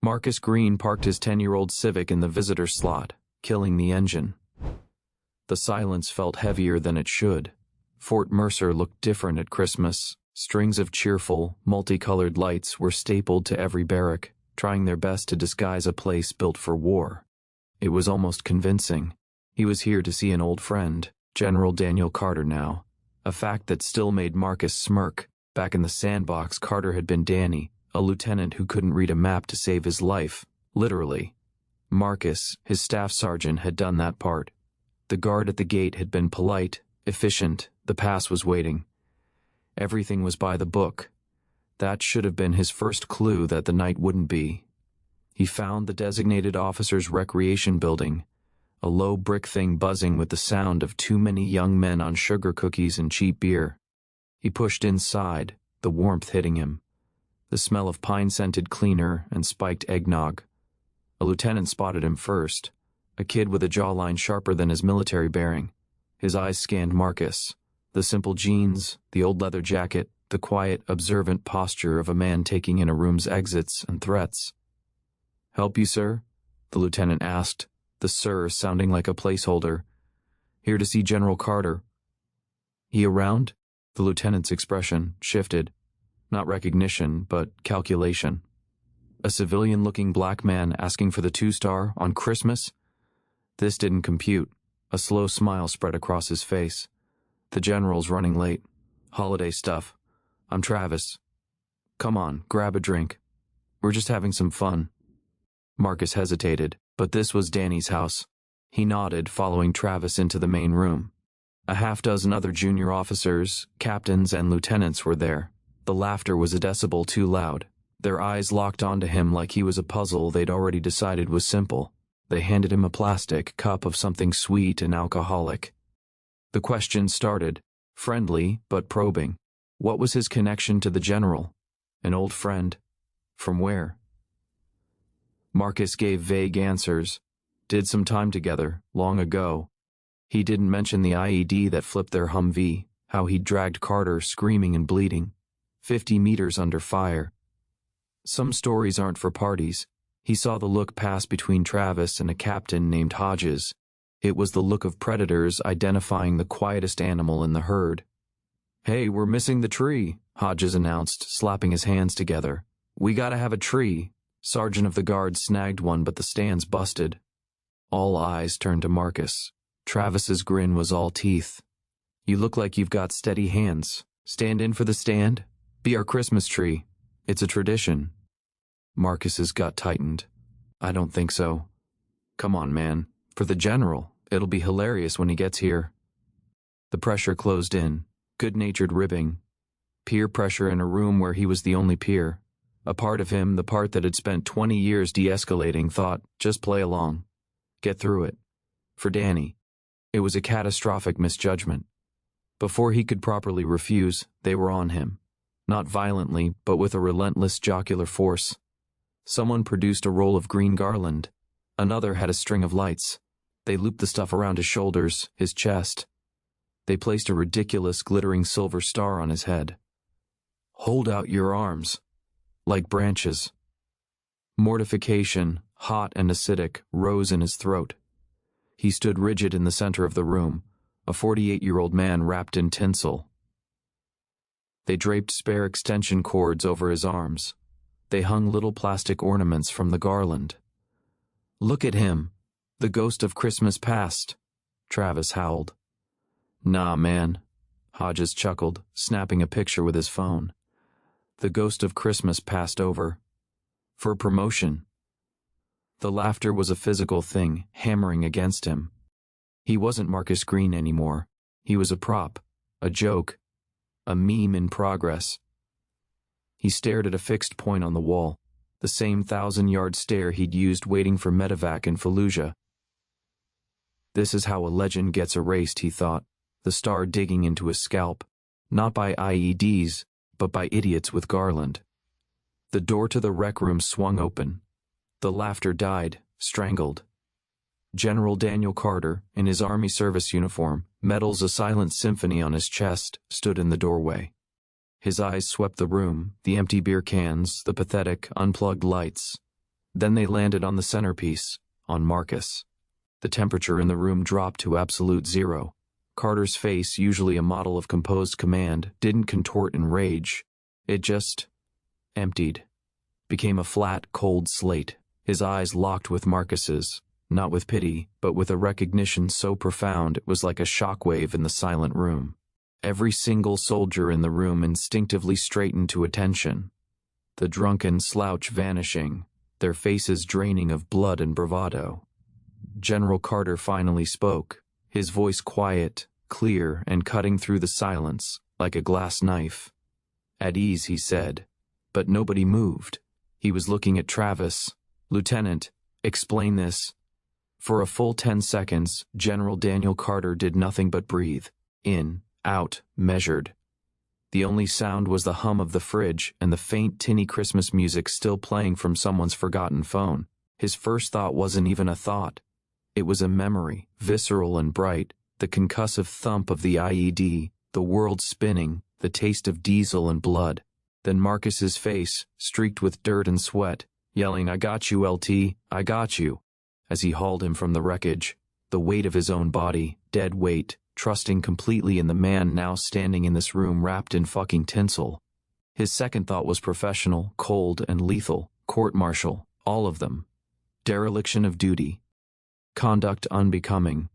Marcus Green parked his 10-year-old Civic in the visitor slot, killing the engine. The silence felt heavier than it should. Fort Mercer looked different at Christmas. Strings of cheerful, multicolored lights were stapled to every barrack, trying their best to disguise a place built for war. It was almost convincing. He was here to see an old friend, General Daniel Carter now, a fact that still made Marcus smirk. Back in the sandbox, Carter had been Danny, a lieutenant who couldn't read a map to save his life, literally. Marcus, his staff sergeant, had done that part. The guard at the gate had been polite, efficient, the pass was waiting. Everything was by the book. That should have been his first clue that the night wouldn't be. He found the designated officer's recreation building, a low brick thing buzzing with the sound of too many young men on sugar cookies and cheap beer. He pushed inside, the warmth hitting him. The smell of pine-scented cleaner and spiked eggnog. A lieutenant spotted him first, a kid with a jawline sharper than his military bearing. His eyes scanned Marcus. The simple jeans, the old leather jacket, the quiet, observant posture of a man taking in a room's exits and threats. "Help you, sir?" the lieutenant asked, the "sir" sounding like a placeholder. "Here to see General Carter." "He around?" The lieutenant's expression shifted. Not recognition, but calculation. A civilian-looking black man asking for the 2-star on Christmas? This didn't compute. A slow smile spread across his face. "The general's running late. Holiday stuff. I'm Travis. Come on, grab a drink. We're just having some fun." Marcus hesitated, but this was Danny's house. He nodded, following Travis into the main room. A half-dozen other junior officers, captains, and lieutenants were there. The laughter was a decibel too loud. Their eyes locked onto him like he was a puzzle they'd already decided was simple. They handed him a plastic cup of something sweet and alcoholic. The questions started, friendly but probing. What was his connection to the general? An old friend? From where? Marcus gave vague answers. Did some time together, long ago. He didn't mention the IED that flipped their Humvee, how he'd dragged Carter screaming and bleeding, 50 meters under fire. Some stories aren't for parties. He saw the look pass between Travis and a captain named Hodges. It was the look of predators identifying the quietest animal in the herd. "Hey, we're missing the tree," Hodges announced, slapping his hands together. "We gotta have a tree." Sergeant of the guard snagged one, but the stand's busted. All eyes turned to Marcus. Travis's grin was all teeth. "You look like you've got steady hands. Stand in for the stand? Be our Christmas tree. It's a tradition." Marcus's gut tightened. "I don't think so." "Come on, man. For the general. It'll be hilarious when he gets here." The pressure closed in, good-natured ribbing. Peer pressure in a room where he was the only peer. A part of him, the part that had spent 20 years de-escalating, thought, just play along. Get through it. For Danny, it was a catastrophic misjudgment. Before he could properly refuse, they were on him. Not violently, but with a relentless jocular force. Someone produced a roll of green garland. Another had a string of lights. They looped the stuff around his shoulders, his chest. They placed a ridiculous glittering silver star on his head. "Hold out your arms." Like branches. Mortification, hot and acidic, rose in his throat. He stood rigid in the center of the room, a 48-year-old man wrapped in tinsel. They draped spare extension cords over his arms. They hung little plastic ornaments from the garland. "Look at him, the ghost of Christmas past," Travis howled. "Nah, man," Hodges chuckled, snapping a picture with his phone. The ghost of Christmas passed over. For promotion. The laughter was a physical thing, hammering against him. He wasn't Marcus Green anymore. He was a prop, a joke, a meme in progress. He stared at a fixed point on the wall, the same 1,000-yard stare he'd used waiting for medevac in Fallujah. This is how a legend gets erased, he thought, the star digging into his scalp, not by IEDs, but by idiots with garland. The door to the rec room swung open. The laughter died, strangled. General Daniel Carter, in his Army service uniform, medals a silent symphony on his chest, stood in the doorway. His eyes swept the room, the empty beer cans, the pathetic, unplugged lights. Then they landed on the centerpiece, on Marcus. The temperature in the room dropped to absolute zero. Carter's face, usually a model of composed command, didn't contort in rage. It just emptied, became a flat, cold slate. His eyes locked with Marcus's, not with pity, but with a recognition so profound it was like a shockwave in the silent room. Every single soldier in the room instinctively straightened to attention. The drunken slouch vanishing, their faces draining of blood and bravado. General Carter finally spoke, his voice quiet, clear, and cutting through the silence, like a glass knife. At ease, he said, but nobody moved. He was looking at Travis. "Lieutenant, explain this." For a full 10 seconds, General Daniel Carter did nothing but breathe. In, out, measured. The only sound was the hum of the fridge and the faint tinny Christmas music still playing from someone's forgotten phone. His first thought wasn't even a thought. It was a memory, visceral and bright, the concussive thump of the IED, the world spinning, the taste of diesel and blood. Then Marcus's face, streaked with dirt and sweat, yelling, "I got you, LT, I got you," as he hauled him from the wreckage, the weight of his own body, dead weight, trusting completely in the man now standing in this room wrapped in fucking tinsel. His second thought was professional, cold, and lethal, court-martial, all of them. Dereliction of duty. Conduct unbecoming.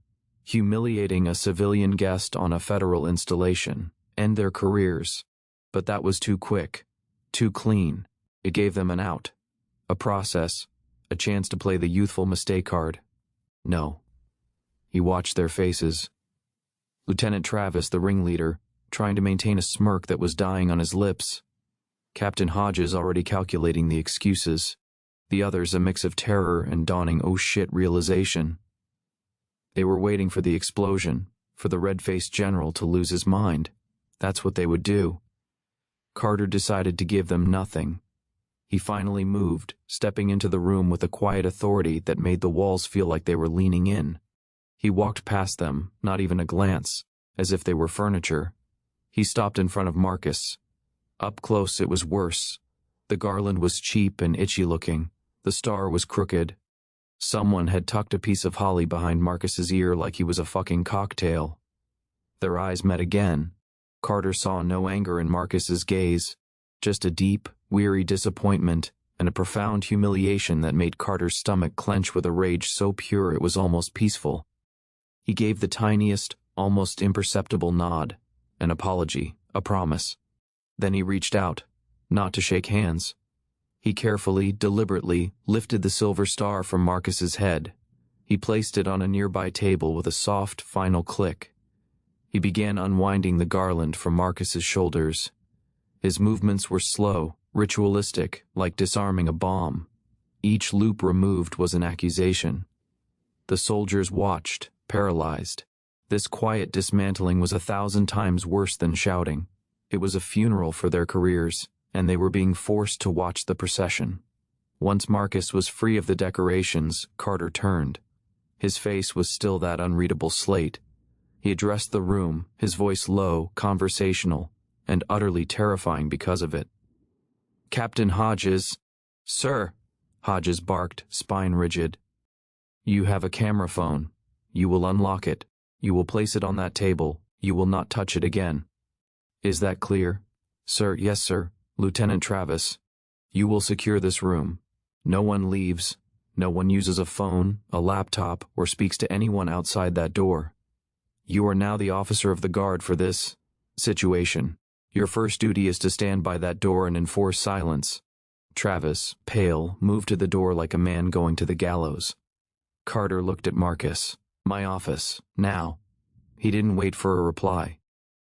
Humiliating a civilian guest on a federal installation. End their careers. But that was too quick. Too clean. It gave them an out. A process. A chance to play the youthful mistake card. No. He watched their faces. Lieutenant Travis, the ringleader, trying to maintain a smirk that was dying on his lips. Captain Hodges already calculating the excuses. The others a mix of terror and dawning oh shit realization. They were waiting for the explosion, for the red-faced general to lose his mind. That's what they would do. Carter decided to give them nothing. He finally moved, stepping into the room with a quiet authority that made the walls feel like they were leaning in. He walked past them, not even a glance, as if they were furniture. He stopped in front of Marcus. Up close it was worse. The garland was cheap and itchy-looking. The star was crooked. Someone had tucked a piece of holly behind Marcus's ear like he was a fucking cocktail. Their eyes met again. Carter saw no anger in Marcus's gaze, just a deep, weary disappointment and a profound humiliation that made Carter's stomach clench with a rage so pure it was almost peaceful. He gave the tiniest, almost imperceptible nod, an apology, a promise. Then he reached out, not to shake hands. He carefully, deliberately lifted the silver star from Marcus's head. He placed it on a nearby table with a soft, final click. He began unwinding the garland from Marcus's shoulders. His movements were slow, ritualistic, like disarming a bomb. Each loop removed was an accusation. The soldiers watched, paralyzed. This quiet dismantling was 1,000 times worse than shouting. It was a funeral for their careers, and they were being forced to watch the procession. Once Marcus was free of the decorations, Carter turned. His face was still that unreadable slate. He addressed the room, his voice low, conversational, and utterly terrifying because of it. "Captain Hodges." "Sir," Hodges barked, spine rigid. "You have a camera phone. You will unlock it. You will place it on that table. You will not touch it again." "Is that clear?" "Sir, yes, sir. Lieutenant Travis. You will secure this room. No one leaves. No one uses a phone, a laptop, or speaks to anyone outside that door. You are now the officer of the guard for this situation. Your first duty is to stand by that door and enforce silence." Travis, pale, moved to the door like a man going to the gallows. Carter looked at Marcus. "My office, now." He didn't wait for a reply.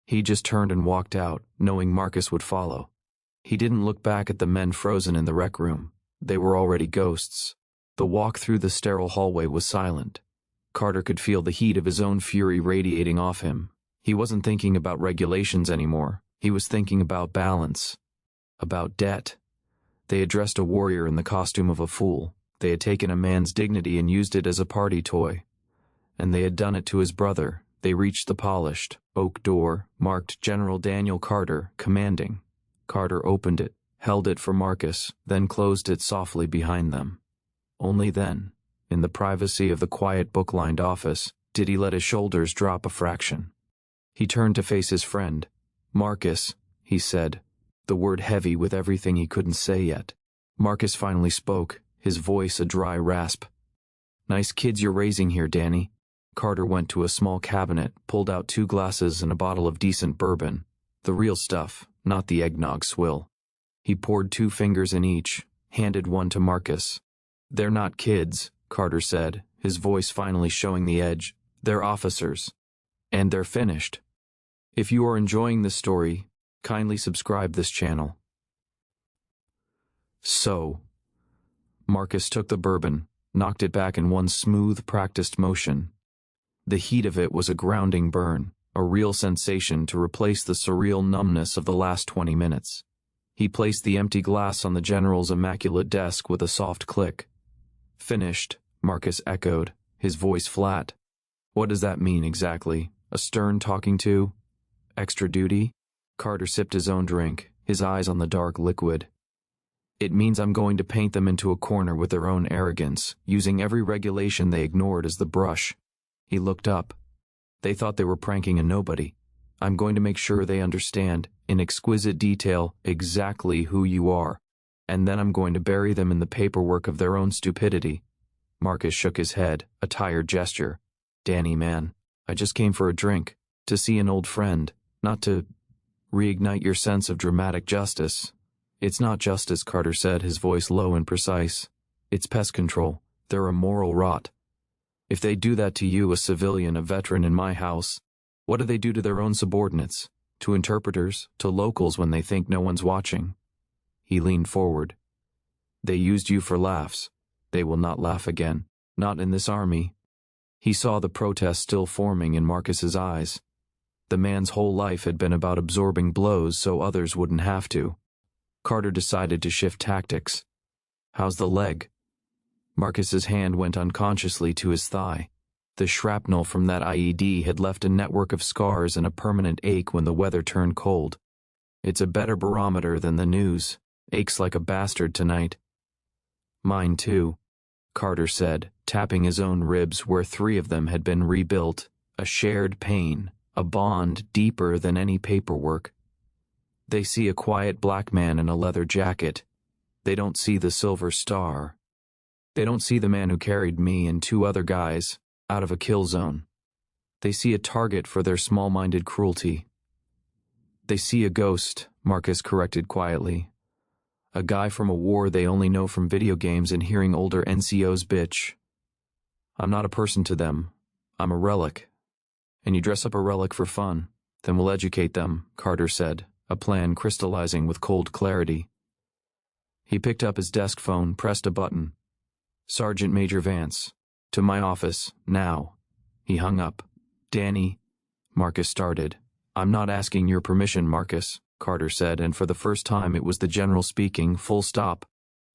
He just turned and walked out, knowing Marcus would follow. He didn't look back at the men frozen in the rec room. They were already ghosts. The walk through the sterile hallway was silent. Carter could feel the heat of his own fury radiating off him. He wasn't thinking about regulations anymore. He was thinking about balance. About debt. They had dressed a warrior in the costume of a fool. They had taken a man's dignity and used it as a party toy. And they had done it to his brother. They reached the polished, oak door, marked General Daniel Carter, commanding. Carter opened it, held it for Marcus, then closed it softly behind them. Only then, in the privacy of the quiet book-lined office, did he let his shoulders drop a fraction. He turned to face his friend. "Marcus," he said, the word heavy with everything he couldn't say yet. Marcus finally spoke, his voice a dry rasp. "Nice kids you're raising here, Danny." Carter went to a small cabinet, pulled out 2 glasses and a bottle of decent bourbon. The real stuff, not the eggnog swill. He poured 2 fingers in each, handed one to Marcus. "They're not kids," Carter said, his voice finally showing the edge. "They're officers. And they're finished. If you are enjoying this story, kindly subscribe this channel." So, Marcus took the bourbon, knocked it back in one smooth, practiced motion. The heat of it was a grounding burn, a real sensation to replace the surreal numbness of the last 20 minutes. He placed the empty glass on the general's immaculate desk with a soft click. "Finished," Marcus echoed, his voice flat. "What does that mean exactly? A stern talking to? Extra duty?" Carter sipped his own drink, his eyes on the dark liquid. "It means I'm going to paint them into a corner with their own arrogance, using every regulation they ignored as the brush." He looked up. "They thought they were pranking a nobody. I'm going to make sure they understand, in exquisite detail, exactly who you are. And then I'm going to bury them in the paperwork of their own stupidity." Marcus shook his head, a tired gesture. "Danny, man, I just came for a drink, to see an old friend, not to reignite your sense of dramatic justice." "It's not justice," Carter said, his voice low and precise. "It's pest control. They're a moral rot. If they do that to you, a civilian, a veteran in my house, what do they do to their own subordinates, to interpreters, to locals when they think no one's watching?" He leaned forward. "They used you for laughs. They will not laugh again. Not in this army." He saw the protest still forming in Marcus's eyes. The man's whole life had been about absorbing blows so others wouldn't have to. Carter decided to shift tactics. "How's the leg?" Marcus's hand went unconsciously to his thigh. The shrapnel from that IED had left a network of scars and a permanent ache when the weather turned cold. "It's a better barometer than the news. Aches like a bastard tonight." "Mine too," Carter said, tapping his own ribs where 3 of them had been rebuilt. A shared pain, a bond deeper than any paperwork. "They see a quiet black man in a leather jacket. They don't see the silver star. They don't see the man who carried me and 2 other guys out of a kill zone. They see a target for their small-minded cruelty." "They see a ghost," Marcus corrected quietly. "A guy from a war they only know from video games and hearing older NCOs bitch. I'm not a person to them. I'm a relic. And you dress up a relic for fun. Then we'll educate them," Carter said, a plan crystallizing with cold clarity. He picked up his desk phone, pressed a button. "Sergeant Major Vance. To my office, now." He hung up. "Danny," Marcus started. "I'm not asking your permission, Marcus," Carter said, and for the first time it was the general speaking, full stop.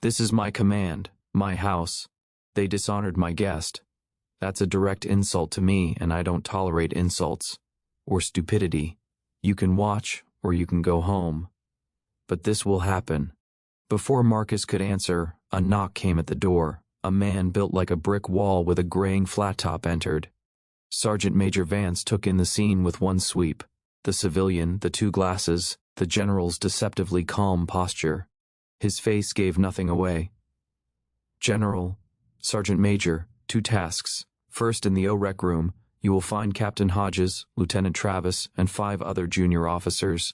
"This is my command, my house. They dishonored my guest. That's a direct insult to me, and I don't tolerate insults. Or stupidity. You can watch, or you can go home. But this will happen." Before Marcus could answer, a knock came at the door. A man built like a brick wall with a graying flat top entered. Sergeant Major Vance took in the scene with one sweep. The civilian, the 2 glasses, the general's deceptively calm posture. His face gave nothing away. "General, Sergeant Major, 2 tasks. First, in the OREC room, you will find Captain Hodges, Lieutenant Travis, and 5 other junior officers.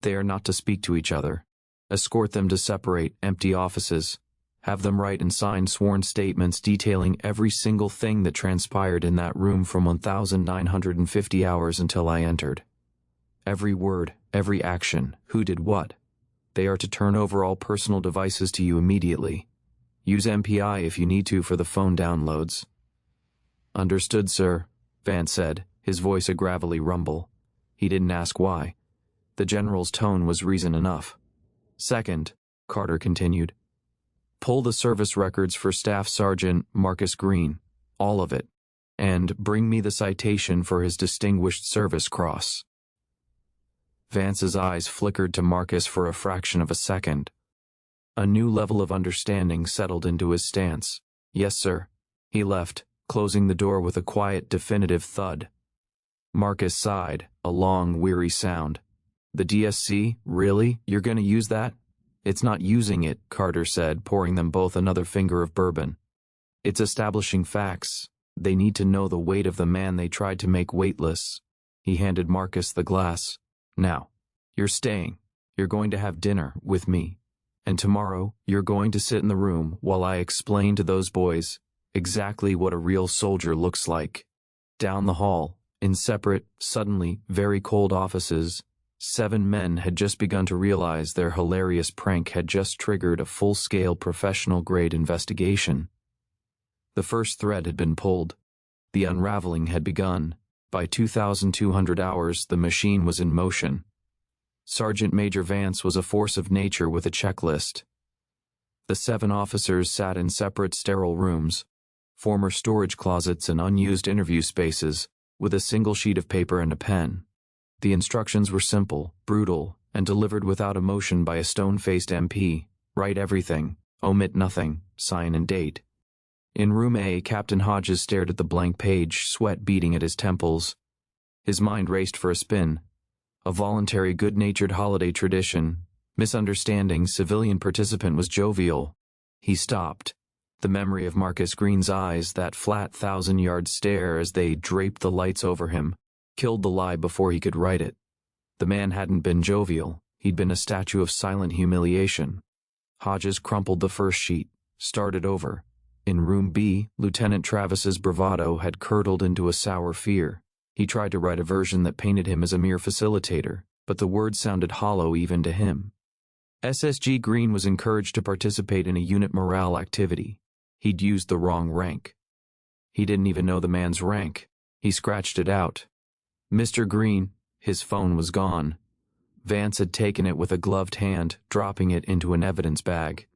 They are not to speak to each other. Escort them to separate, empty offices. Have them write and sign sworn statements detailing every single thing that transpired in that room from 1,950 hours until I entered. Every word, every action, who did what. They are to turn over all personal devices to you immediately. Use MPI if you need to for the phone downloads." "Understood, sir," Vance said, his voice a gravelly rumble. He didn't ask why. The general's tone was reason enough. "Second," Carter continued, "pull the service records for Staff Sergeant Marcus Green, all of it, and bring me the citation for his Distinguished Service Cross." Vance's eyes flickered to Marcus for a fraction of a second. A new level of understanding settled into his stance. Yes, sir. He left, closing the door with a quiet, definitive thud. Marcus sighed, a long, weary sound. The DSC? Really? You're gonna use that? It's not using it, Carter said, pouring them both another finger of bourbon. It's establishing facts. They need to know the weight of the man they tried to make weightless. He handed Marcus the glass. Now, you're staying. You're going to have dinner with me. And tomorrow, you're going to sit in the room while I explain to those boys exactly what a real soldier looks like. Down the hall, in separate, suddenly, very cold offices, 7 men had just begun to realize their hilarious prank had just triggered a full-scale professional-grade investigation. The first thread had been pulled. The unraveling had begun. By 2,200 hours, the machine was in motion. Sergeant Major Vance was a force of nature with a checklist. The 7 officers sat in separate sterile rooms, former storage closets and unused interview spaces, with a single sheet of paper and a pen. The instructions were simple, brutal, and delivered without emotion by a stone-faced MP. Write everything, omit nothing, sign and date. In room A, Captain Hodges stared at the blank page, sweat beading at his temples. His mind raced for a spin. A voluntary, good-natured holiday tradition. Misunderstanding, civilian participant was jovial. He stopped. The memory of Marcus Green's eyes, that flat 1,000-yard stare as they draped the lights over him, killed the lie before he could write it. The man hadn't been jovial. He'd been a statue of silent humiliation. Hodges crumpled the first sheet, started over. In room B, Lieutenant Travis's bravado had curdled into a sour fear. He tried to write a version that painted him as a mere facilitator, but the words sounded hollow even to him. SSG Green was encouraged to participate in a unit morale activity. He'd used the wrong rank. He didn't even know the man's rank. He scratched it out. Mr. Green, his phone was gone. Vance had taken it with a gloved hand, dropping it into an evidence bag.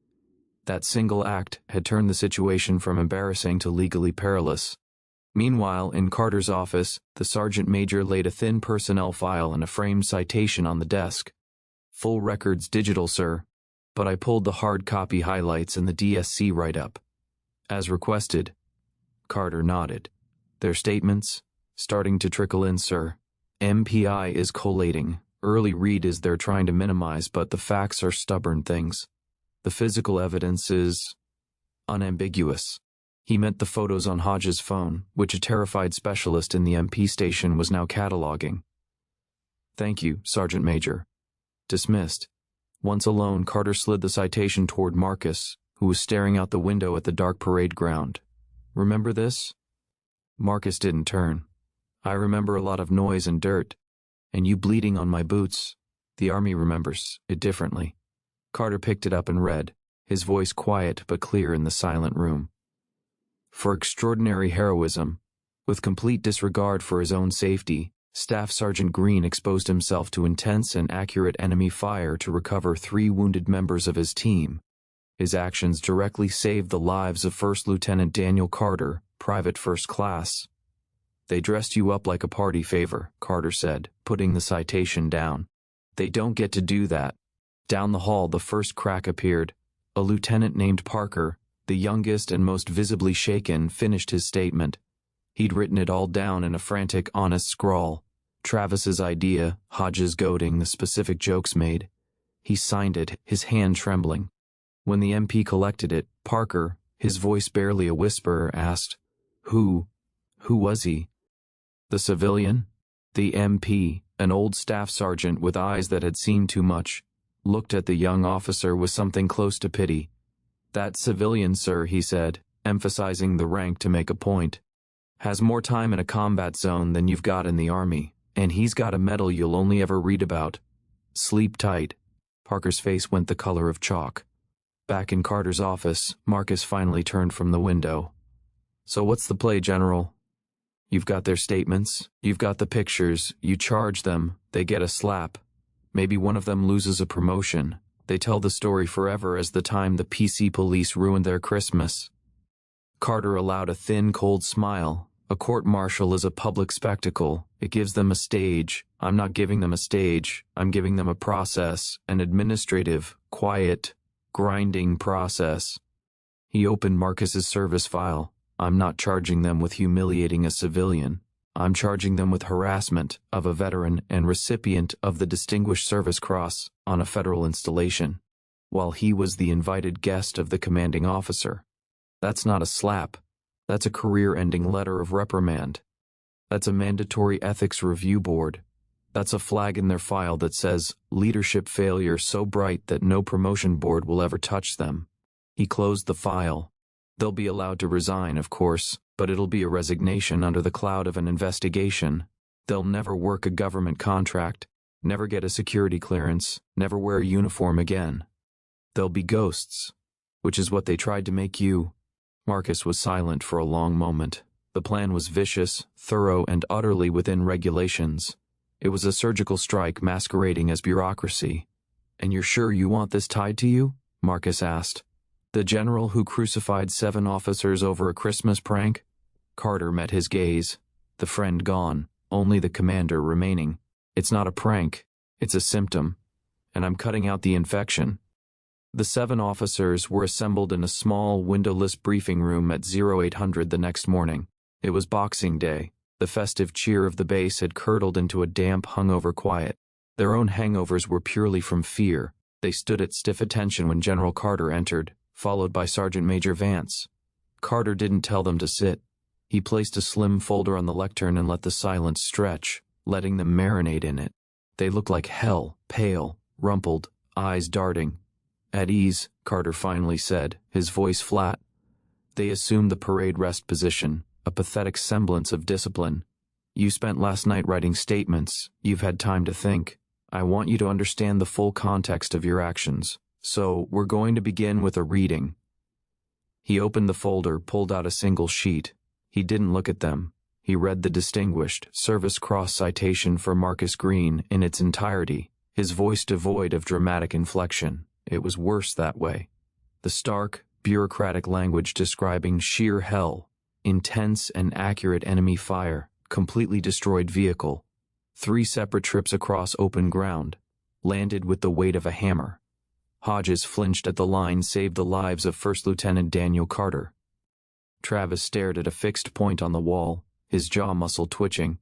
That single act had turned the situation from embarrassing to legally perilous. Meanwhile, in Carter's office, the sergeant major laid a thin personnel file and a framed citation on the desk. Full records digital, sir, but I pulled the hard copy highlights and the DSC write-up. As requested. Carter nodded. Their statements? Starting to trickle in, sir. MPI is collating. Early read is they're trying to minimize, but the facts are stubborn things. The physical evidence is unambiguous. He meant the photos on Hodges' phone, which a terrified specialist in the MP station was now cataloging. Thank you, Sergeant Major. Dismissed. Once alone, Carter slid the citation toward Marcus, who was staring out the window at the dark parade ground. Remember this? Marcus didn't turn. I remember a lot of noise and dirt, and you bleeding on my boots. The Army remembers it differently. Carter picked it up and read, his voice quiet but clear in the silent room. For extraordinary heroism, with complete disregard for his own safety, Staff Sergeant Green exposed himself to intense and accurate enemy fire to recover 3 wounded members of his team. His actions directly saved the lives of First Lieutenant Daniel Carter, Private First Class. They dressed you up like a party favor, Carter said, putting the citation down. They don't get to do that. Down the hall, the first crack appeared. A lieutenant named Parker, the youngest and most visibly shaken, finished his statement. He'd written it all down in a frantic, honest scrawl. Travis's idea, Hodges goading, the specific jokes made. He signed it, his hand trembling. When the MP collected it, Parker, his voice barely a whisper, asked, Who was he? The civilian? The MP, an old staff sergeant with eyes that had seen too much, looked at the young officer with something close to pity. That civilian, sir, he said, emphasizing the rank to make a point, has more time in a combat zone than you've got in the Army, and he's got a medal you'll only ever read about. Sleep tight. Parker's face went the color of chalk. Back in Carter's office, Marcus finally turned from the window. So what's the play, General? You've got their statements, you've got the pictures, you charge them, they get a slap. Maybe one of them loses a promotion. They tell the story forever as the time the PC police ruined their Christmas. Carter allowed a thin, cold smile. A court-martial is a public spectacle. It gives them a stage. I'm not giving them a stage. I'm giving them a process, an administrative, quiet, grinding process. He opened Marcus's service file. I'm not charging them with humiliating a civilian. I'm charging them with harassment of a veteran and recipient of the Distinguished Service Cross on a federal installation, while he was the invited guest of the commanding officer. That's not a slap. That's a career-ending letter of reprimand. That's a mandatory ethics review board. That's a flag in their file that says, leadership failure so bright that no promotion board will ever touch them. He closed the file. They'll be allowed to resign, of course, but it'll be a resignation under the cloud of an investigation. They'll never work a government contract, never get a security clearance, never wear a uniform again. They'll be ghosts, which is what they tried to make you. Marcus was silent for a long moment. The plan was vicious, thorough, and utterly within regulations. It was a surgical strike masquerading as bureaucracy. And you're sure you want this tied to you? Marcus asked. The general who crucified 7 officers over a Christmas prank? Carter met his gaze. The friend gone, only the commander remaining. It's not a prank, it's a symptom. And I'm cutting out the infection. The 7 officers were assembled in a small, windowless briefing room at 0800 the next morning. It was Boxing Day. The festive cheer of the base had curdled into a damp, hungover quiet. Their own hangovers were purely from fear. They stood at stiff attention when General Carter entered, followed by Sergeant Major Vance. Carter didn't tell them to sit. He placed a slim folder on the lectern and let the silence stretch, letting them marinate in it. They looked like hell, pale, rumpled, eyes darting. At ease, Carter finally said, his voice flat. They assumed the parade rest position, a pathetic semblance of discipline. You spent last night writing statements. You've had time to think. I want you to understand the full context of your actions. So, we're going to begin with a reading. He opened the folder, pulled out a single sheet. He didn't look at them. He read the Distinguished Service Cross citation for Marcus Green in its entirety, his voice devoid of dramatic inflection. It was worse that way. The stark, bureaucratic language describing sheer hell, intense and accurate enemy fire, completely destroyed vehicle, 3 separate trips across open ground, landed with the weight of a hammer. Hodges flinched at the line saved the lives of First Lieutenant Daniel Carter. Travis stared at a fixed point on the wall, his jaw muscle twitching.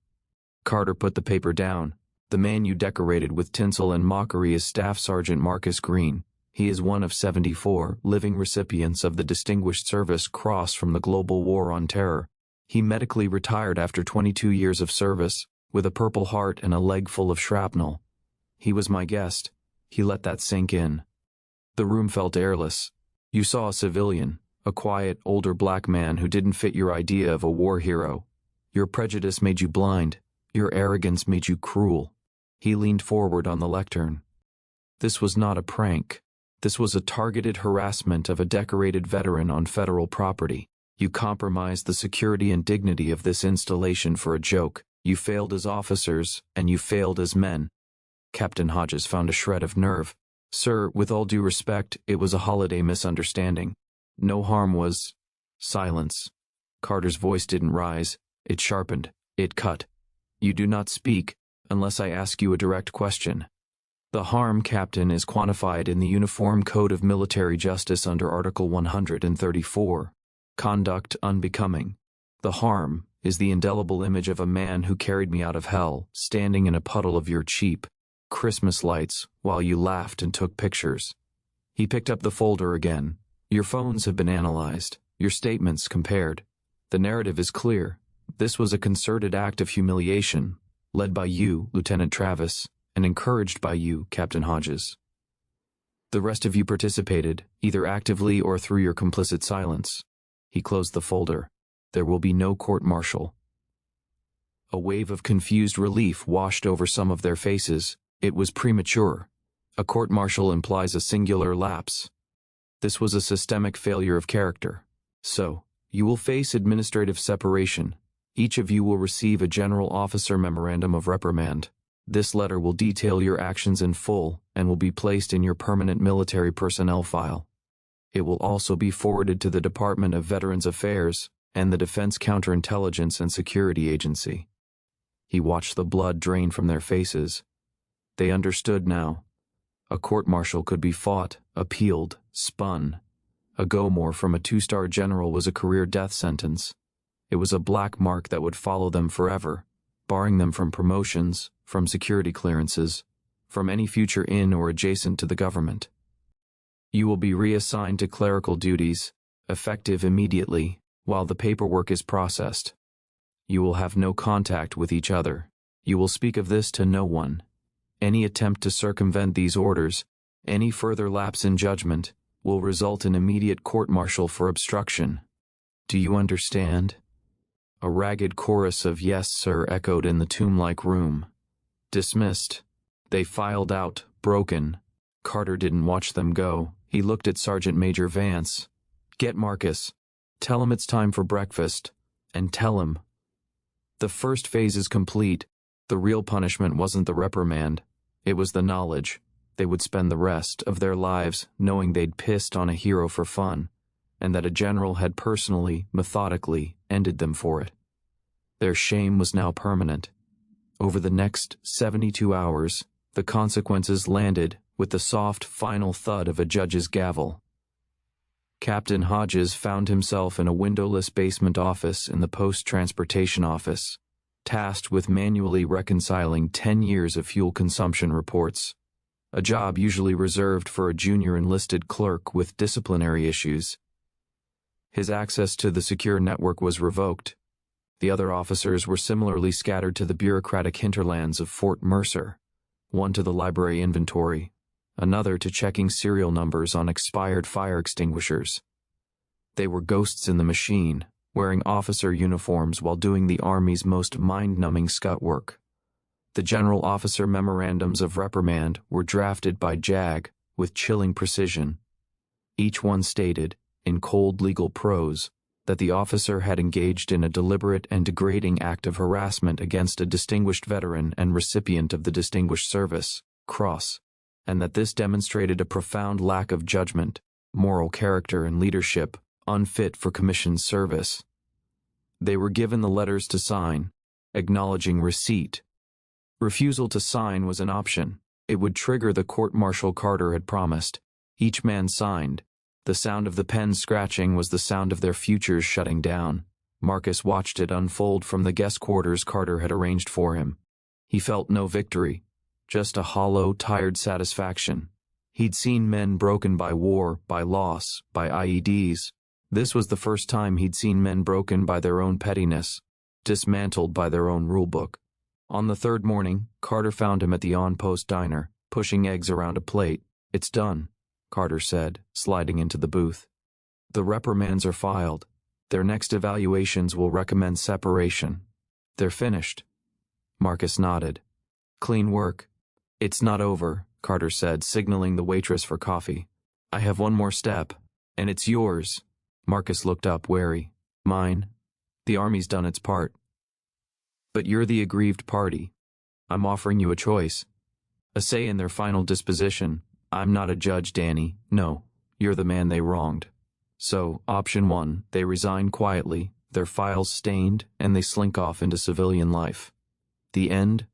Carter put the paper down. The man you decorated with tinsel and mockery is Staff Sergeant Marcus Green. He is one of 74 living recipients of the Distinguished Service Cross from the Global War on Terror. He medically retired after 22 years of service, with a Purple Heart and a leg full of shrapnel. He was my guest. He let that sink in. The room felt airless. You saw a civilian, a quiet, older black man who didn't fit your idea of a war hero. Your prejudice made you blind. Your arrogance made you cruel. He leaned forward on the lectern. This was not a prank. This was a targeted harassment of a decorated veteran on federal property. You compromised the security and dignity of this installation for a joke. You failed as officers, and you failed as men. Captain Hodges found a shred of nerve. Sir, with all due respect, it was a holiday misunderstanding. No harm was... Silence. Carter's voice didn't rise. It sharpened. It cut. You do not speak, unless I ask you a direct question. The harm, Captain, is quantified in the Uniform Code of Military Justice under Article 134. Conduct unbecoming. The harm is the indelible image of a man who carried me out of hell, standing in a puddle of your cheap Christmas lights while you laughed and took pictures. He picked up the folder again. Your phones have been analyzed, your statements compared. The narrative is clear. This was a concerted act of humiliation, led by you, Lieutenant Travis, and encouraged by you, Captain Hodges. The rest of you participated, either actively or through your complicit silence. He closed the folder. There will be no court-martial. A wave of confused relief washed over some of their faces. It was premature. A court-martial implies a singular lapse. This was a systemic failure of character. So, you will face administrative separation. Each of you will receive a general officer memorandum of reprimand. This letter will detail your actions in full and will be placed in your permanent military personnel file. It will also be forwarded to the Department of Veterans Affairs and the Defense Counterintelligence and Security Agency. He watched the blood drain from their faces. They understood now. A court-martial could be fought, appealed, spun. A go more from a 2-star general was a career death sentence. It was a black mark that would follow them forever, barring them from promotions, from security clearances, from any future in or adjacent to the government. You will be reassigned to clerical duties, effective immediately, while the paperwork is processed. You will have no contact with each other. You will speak of this to no one. Any attempt to circumvent these orders, any further lapse in judgment, will result in immediate court-martial for obstruction. Do you understand? A ragged chorus of "yes, sir" echoed in the tomb-like room. Dismissed. They filed out, broken. Carter didn't watch them go. He looked at Sergeant Major Vance. "Get Marcus. Tell him it's time for breakfast. And tell him." The first phase is complete. The real punishment wasn't the reprimand. It was the knowledge. They would spend the rest of their lives knowing they'd pissed on a hero for fun, and that a general had personally, methodically, ended them for it. Their shame was now permanent. Over the next 72 hours, the consequences landed with the soft, final thud of a judge's gavel. Captain Hodges found himself in a windowless basement office in the post-transportation office, tasked with manually reconciling 10 years of fuel consumption reports, a job usually reserved for a junior enlisted clerk with disciplinary issues. His access to the secure network was revoked. The other officers were similarly scattered to the bureaucratic hinterlands of Fort Mercer, one to the library inventory, another to checking serial numbers on expired fire extinguishers. They were ghosts in the machine, wearing officer uniforms while doing the Army's most mind-numbing scut work. The general officer memorandums of reprimand were drafted by JAG with chilling precision. Each one stated, in cold legal prose, that the officer had engaged in a deliberate and degrading act of harassment against a distinguished veteran and recipient of the Distinguished Service, Cross, and that this demonstrated a profound lack of judgment, moral character, and leadership, unfit for commissioned service. They were given the letters to sign, acknowledging receipt. Refusal to sign was an option. It would trigger the court-martial Carter had promised. Each man signed. The sound of the pen scratching was the sound of their futures shutting down. Marcus watched it unfold from the guest quarters Carter had arranged for him. He felt no victory, just a hollow, tired satisfaction. He'd seen men broken by war, by loss, by IEDs. This was the first time he'd seen men broken by their own pettiness, dismantled by their own rulebook. On the third morning, Carter found him at the on-post diner, pushing eggs around a plate. "It's done," Carter said, sliding into the booth. "The reprimands are filed. Their next evaluations will recommend separation. They're finished." Marcus nodded. "Clean work." "It's not over," Carter said, signaling the waitress for coffee. "I have one more step, and it's yours." Marcus looked up, wary. "Mine? The Army's done its part. But you're the aggrieved party. I'm offering you a choice. A say in their final disposition. I'm not a judge, Danny. No, you're the man they wronged. So, option 1, they resign quietly, their files stained, and they slink off into civilian life. The end.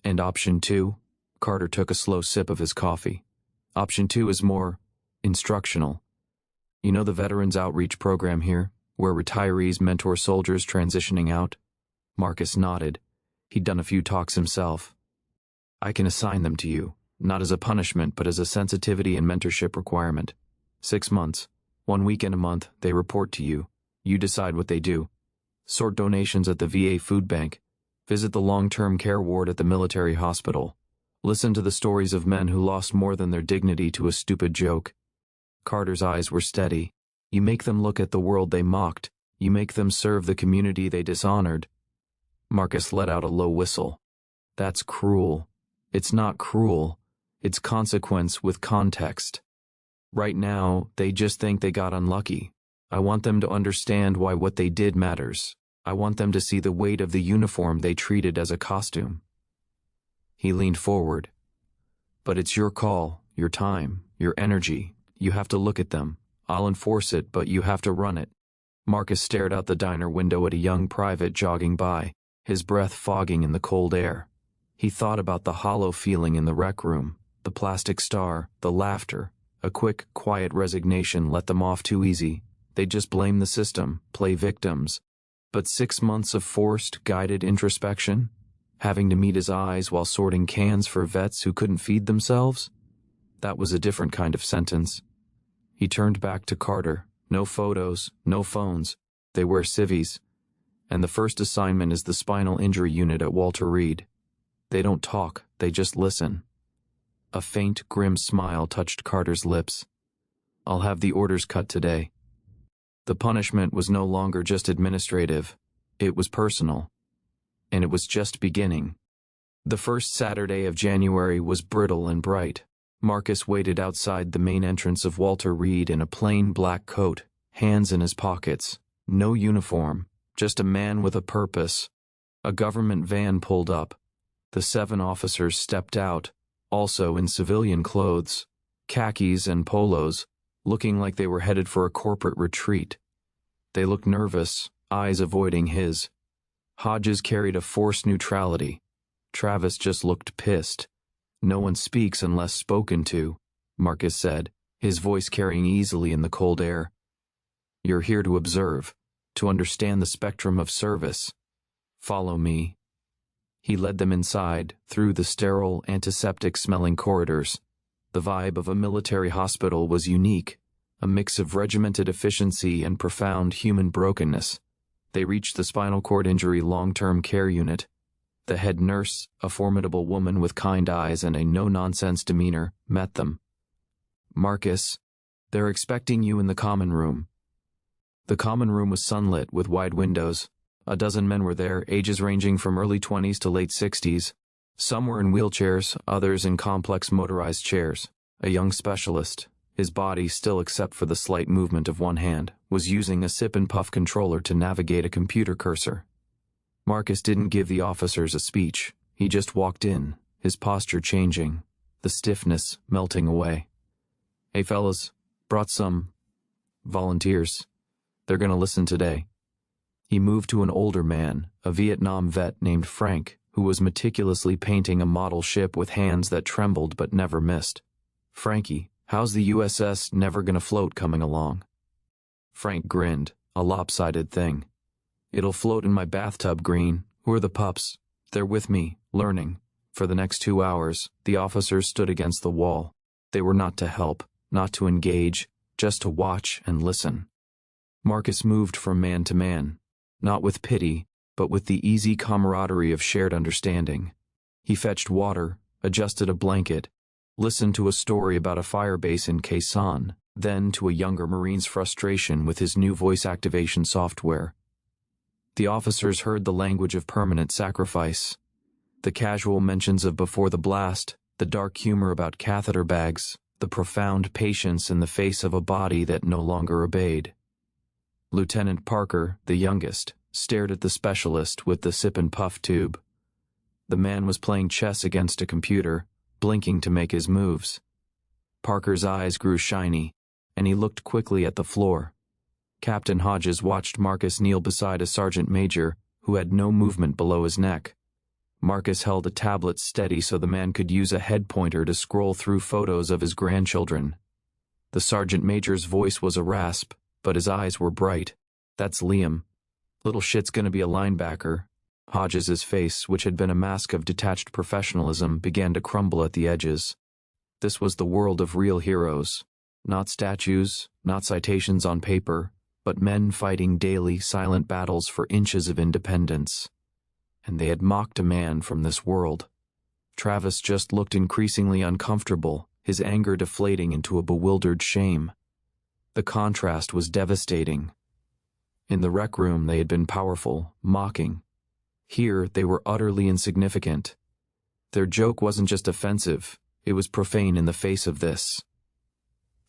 And option 2, Carter took a slow sip of his coffee. Option 2 is more instructional. You know the Veterans Outreach Program here, where retirees mentor soldiers transitioning out? Marcus nodded. He'd done a few talks himself. "I can assign them to you, not as a punishment, but as a sensitivity and mentorship requirement. 6 months, 1 weekend a month, they report to you. You decide what they do. Sort donations at the VA food bank. Visit the long-term care ward at the military hospital. Listen to the stories of men who lost more than their dignity to a stupid joke." Carter's eyes were steady. "You make them look at the world they mocked. You make them serve the community they dishonored." Marcus let out a low whistle. "That's cruel. It's not cruel. It's consequence with context. Right now, they just think they got unlucky. I want them to understand why what they did matters. I want them to see the weight of the uniform they treated as a costume." He leaned forward. "But it's your call, your time, your energy. You have to look at them. I'll enforce it, but you have to run it." Marcus stared out the diner window at a young private jogging by, his breath fogging in the cold air. He thought about the hollow feeling in the rec room, the plastic star, the laughter, A quick, quiet resignation let them off too easy. They'd just blame the system, play victims. But 6 months of forced, guided introspection? Having to meet his eyes while sorting cans for vets who couldn't feed themselves? That was a different kind of sentence. He turned back to Carter. No photos, no phones. They wear civvies. And the first assignment is the spinal injury unit at Walter Reed. They don't talk, they just listen. A faint, grim smile touched Carter's lips. I'll have the orders cut today. The punishment was no longer just administrative. It was personal. And it was just beginning. The first Saturday of January was brittle and bright. Marcus waited outside the main entrance of Walter Reed in a plain black coat, hands in his pockets, no uniform, just a man with a purpose. A government van pulled up. The 7 officers stepped out, also in civilian clothes, khakis and polos, looking like they were headed for a corporate retreat. They looked nervous, eyes avoiding his. Hodges carried a forced neutrality. Travis just looked pissed. No one speaks unless spoken to, Marcus said, his voice carrying easily in the cold air. You're here to observe, to understand the spectrum of service. Follow me. He led them inside, through the sterile, antiseptic-smelling corridors. The vibe of a military hospital was unique, a mix of regimented efficiency and profound human brokenness. They reached the spinal cord injury long-term care unit. The head nurse, a formidable woman with kind eyes and a no-nonsense demeanor, met them. Marcus, they're expecting you in the common room. The common room was sunlit with wide windows. A dozen men were there, ages ranging from early 20s to late 60s. Some were in wheelchairs, others in complex motorized chairs. A young specialist, his body still except for the slight movement of one hand, was using a sip-and-puff controller to navigate a computer cursor. Marcus didn't give the officers a speech. He just walked in, his posture changing, the stiffness melting away. Hey fellas, brought some volunteers. They're gonna listen today. He moved to an older man, a Vietnam vet named Frank, who was meticulously painting a model ship with hands that trembled but never missed. Frankie, how's the USS Never Gonna Float coming along? Frank grinned, a lopsided thing. It'll float in my bathtub, Green. Who are the pups? They're with me, learning. For the next 2 hours, the officers stood against the wall. They were not to help, not to engage, just to watch and listen. Marcus moved from man to man, not with pity, but with the easy camaraderie of shared understanding. He fetched water, adjusted a blanket, listened to a story about a fire base in Quezon, then to a younger Marine's frustration with his new voice activation software. The officers heard the language of permanent sacrifice, the casual mentions of before the blast, the dark humor about catheter bags, the profound patience in the face of a body that no longer obeyed. Lieutenant Parker, the youngest, stared at the specialist with the sip-and-puff tube. The man was playing chess against a computer, blinking to make his moves. Parker's eyes grew shiny, and he looked quickly at the floor. Captain Hodges watched Marcus kneel beside a sergeant major who had no movement below his neck. Marcus held a tablet steady so the man could use a head pointer to scroll through photos of his grandchildren. The sergeant major's voice was a rasp, but his eyes were bright. That's Liam. Little shit's gonna be a linebacker. Hodges's face, which had been a mask of detached professionalism, began to crumble at the edges. This was the world of real heroes. Not statues, not citations on paper, but men fighting daily, silent battles for inches of independence. And they had mocked a man from this world. Travis just looked increasingly uncomfortable, his anger deflating into a bewildered shame. The contrast was devastating. In the rec room they had been powerful, mocking. Here they were utterly insignificant. Their joke wasn't just offensive, it was profane in the face of this.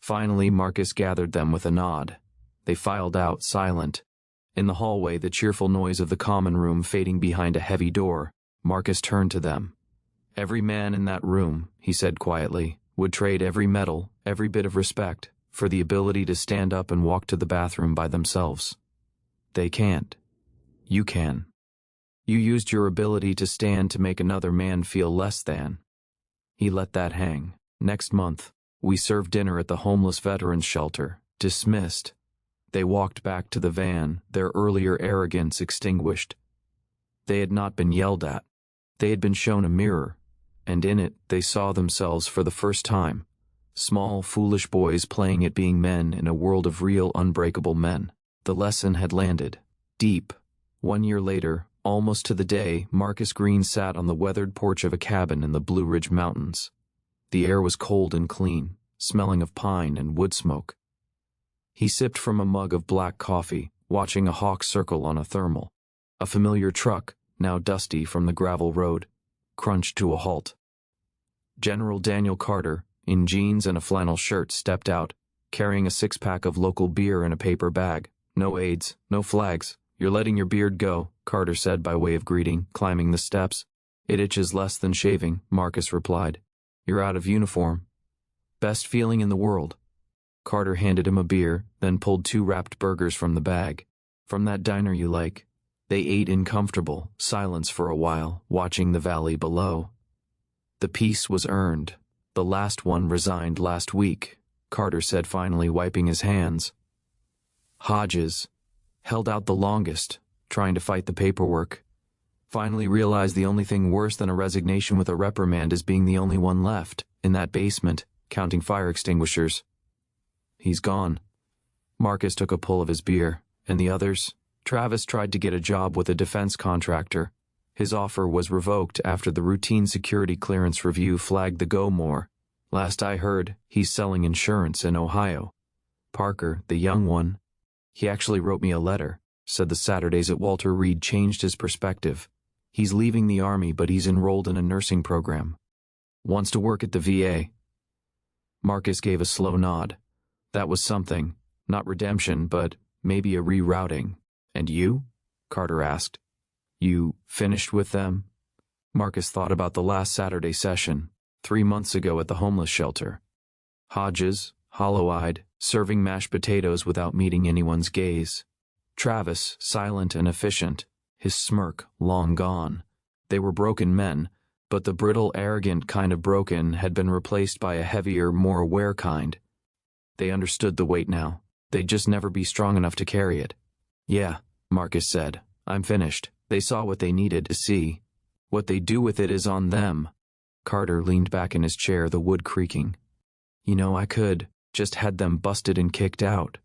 Finally, Marcus gathered them with a nod. They filed out, silent. In the hallway, the cheerful noise of the common room fading behind a heavy door, Marcus turned to them. Every man in that room, he said quietly, would trade every medal, every bit of respect, for the ability to stand up and walk to the bathroom by themselves. They can't. You can. You used your ability to stand to make another man feel less than. He let that hang. Next month, We served dinner at the homeless veterans shelter. Dismissed. They walked back to the van, their earlier arrogance extinguished. They had not been yelled at. They had been shown a mirror, and in it they saw themselves for the first time. Small, foolish boys playing at being men in a world of real, unbreakable men. The lesson had landed. Deep. 1 year later, almost to the day, Marcus Green sat on the weathered porch of a cabin in the Blue Ridge Mountains. The air was cold and clean, smelling of pine and wood smoke. He sipped from a mug of black coffee, watching a hawk circle on a thermal. A familiar truck, now dusty from the gravel road, crunched to a halt. General Daniel Carter, in jeans and a flannel shirt, stepped out, carrying a six-pack of local beer in a paper bag. No aids, no flags. You're letting your beard go, Carter said by way of greeting, climbing the steps. It itches less than shaving, Marcus replied. You're out of uniform. Best feeling in the world. Carter handed him a beer, then pulled 2 wrapped burgers from the bag. From that diner you like. They ate in comfortable silence for a while, watching the valley below. The peace was earned. The last one resigned last week, Carter said finally, wiping his hands. Hodges held out the longest, trying to fight the paperwork. Finally realized the only thing worse than a resignation with a reprimand is being the only one left, in that basement, counting fire extinguishers. He's gone. Marcus took a pull of his beer, and the others? Travis tried to get a job with a defense contractor. His offer was revoked after the routine security clearance review flagged the go-more. Last I heard, he's selling insurance in Ohio. Parker, the young one, he actually wrote me a letter, said the Saturdays at Walter Reed changed his perspective. He's leaving the Army, but he's enrolled in a nursing program. Wants to work at the VA. Marcus gave a slow nod. That was something. Not redemption, but maybe a rerouting. And you? Carter asked. You finished with them? Marcus thought about the last Saturday session, 3 months ago at the homeless shelter. Hodges, hollow-eyed, serving mashed potatoes without meeting anyone's gaze. Travis, silent and efficient, his smirk long gone. They were broken men, but the brittle, arrogant kind of broken had been replaced by a heavier, more aware kind. They understood the weight now. They'd just never be strong enough to carry it. Yeah, Marcus said. I'm finished. They saw what they needed to see. What they do with it is on them. Carter leaned back in his chair, the wood creaking. You know, I could just had them busted and kicked out.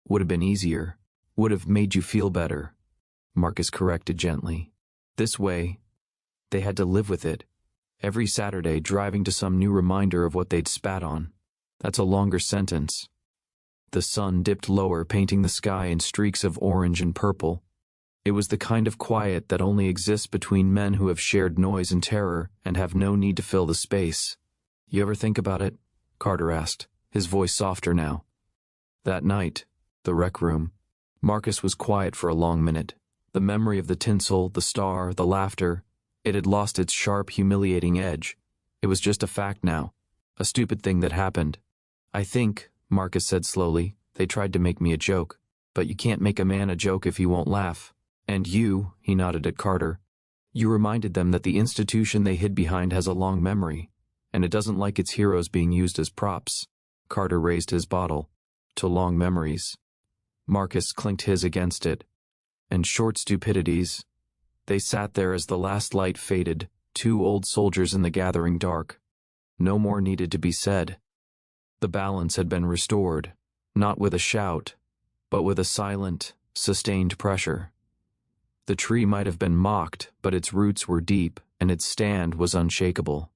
Would have been easier. Would have made you feel better. Marcus corrected gently. This way, they had to live with it. Every Saturday, driving to some new reminder of what they'd spat on. That's a longer sentence. The sun dipped lower, painting the sky in streaks of orange and purple. It was the kind of quiet that only exists between men who have shared noise and terror and have no need to fill the space. You ever think about it? Carter asked, his voice softer now. That night, the rec room. Marcus was quiet for a long minute. The memory of the tinsel, the star, the laughter, it had lost its sharp, humiliating edge. It was just a fact now. A stupid thing that happened. I think, Marcus said slowly, they tried to make me a joke. But you can't make a man a joke if he won't laugh. And you, he nodded at Carter, you reminded them that the institution they hid behind has a long memory, and it doesn't like its heroes being used as props. Carter raised his bottle. To long memories. Marcus clinked his against it. And short stupidities. They sat there as the last light faded, 2 old soldiers in the gathering dark. No more needed to be said. The balance had been restored, not with a shout, but with a silent, sustained pressure. The tree might have been mocked, but its roots were deep, and its stand was unshakable.